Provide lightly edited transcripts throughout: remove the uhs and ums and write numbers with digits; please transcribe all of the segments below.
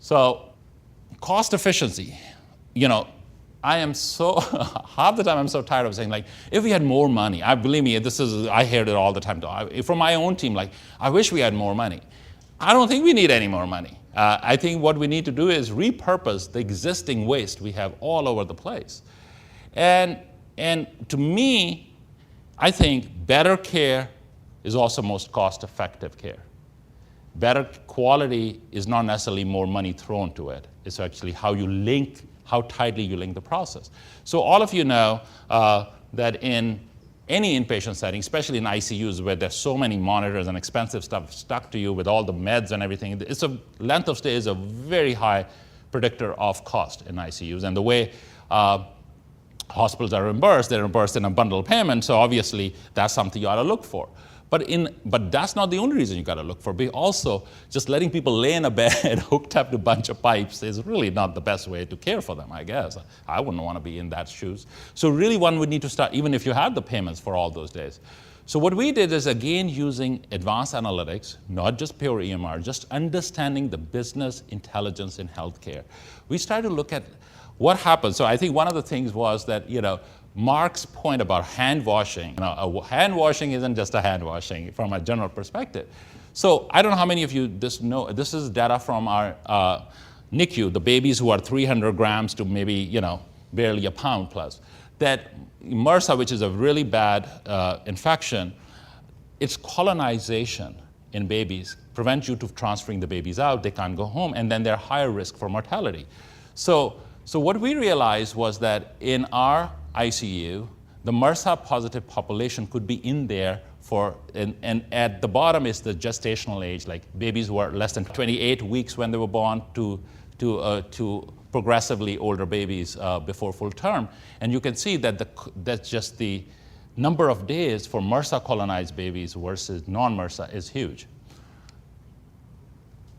So cost efficiency, I am so, half the time I'm so tired of saying, like, if we had more money, believe me, I hear it all the time. From my own team, like, I wish we had more money. I don't think we need any more money. I think what we need to do is repurpose the existing waste we have all over the place. And to me, I think better care is also most cost-effective care. Better quality is not necessarily more money thrown to it. It's actually how tightly you link the process. So all of you know that in any inpatient setting, especially in ICUs where there's so many monitors and expensive stuff stuck to you with all the meds and everything, length of stay is a very high predictor of cost in ICUs. And the way hospitals are reimbursed, they're reimbursed in a bundle payment, so obviously that's something you ought to look for. But that's not the only reason you got to look for. But also, just letting people lay in a bed hooked up to a bunch of pipes is really not the best way to care for them, I guess. I wouldn't want to be in that shoes. So really one would need to start, even if you had the payments for all those days. So what we did is, again, using advanced analytics, not just pure EMR, just understanding the business intelligence in healthcare. We started to look at what happened. So I think one of the things was that, Mark's point about hand washing, hand washing isn't just a hand washing from a general perspective. So I don't know how many of you know, this is data from our NICU, the babies who are 300 grams to maybe, barely a pound plus. That MRSA, which is a really bad infection, its colonization in babies prevents you from transferring the babies out, they can't go home, and then they're higher risk for mortality. So what we realized was that in our ICU, the MRSA positive population could be in there and at the bottom is the gestational age, like babies who are less than 28 weeks when they were born to progressively older babies before full term. And you can see that that's just the number of days for MRSA colonized babies versus non-MRSA is huge.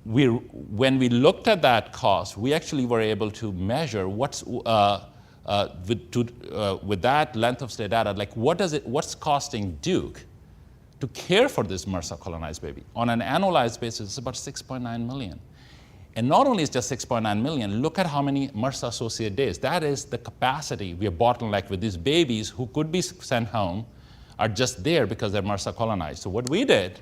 When we looked at that cost, we actually were able to measure what's with that length of stay data, like what's costing Duke to care for this MRSA colonized baby? On an annualized basis, it's about 6.9 million. And not only is just 6.9 million, look at how many MRSA associated days. That is the capacity we are bottlenecked with. These babies who could be sent home are just there because they're MRSA colonized. So what we did,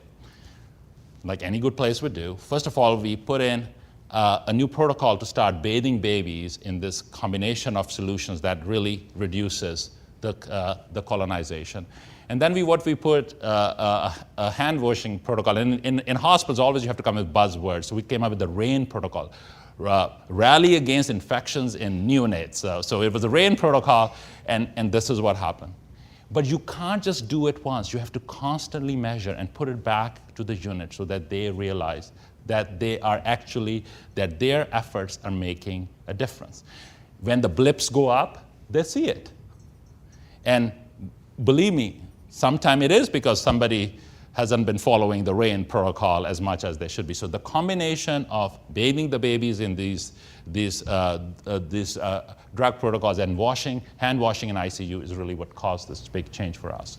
like any good place would do, first of all, we put in a new protocol to start bathing babies in this combination of solutions that really reduces the colonization. And then we put a hand washing protocol. In hospitals, always you have to come with buzzwords. So we came up with the RAIN protocol, rally against infections in neonates. So it was a RAIN protocol, and this is what happened. But you can't just do it once. You have to constantly measure and put it back to the unit so that they realize that that their efforts are making a difference. When the blips go up, they see it. And believe me, sometimes it is because somebody hasn't been following the RAIN protocol as much as they should be. So the combination of bathing the babies in these drug protocols and hand washing in ICU is really what caused this big change for us.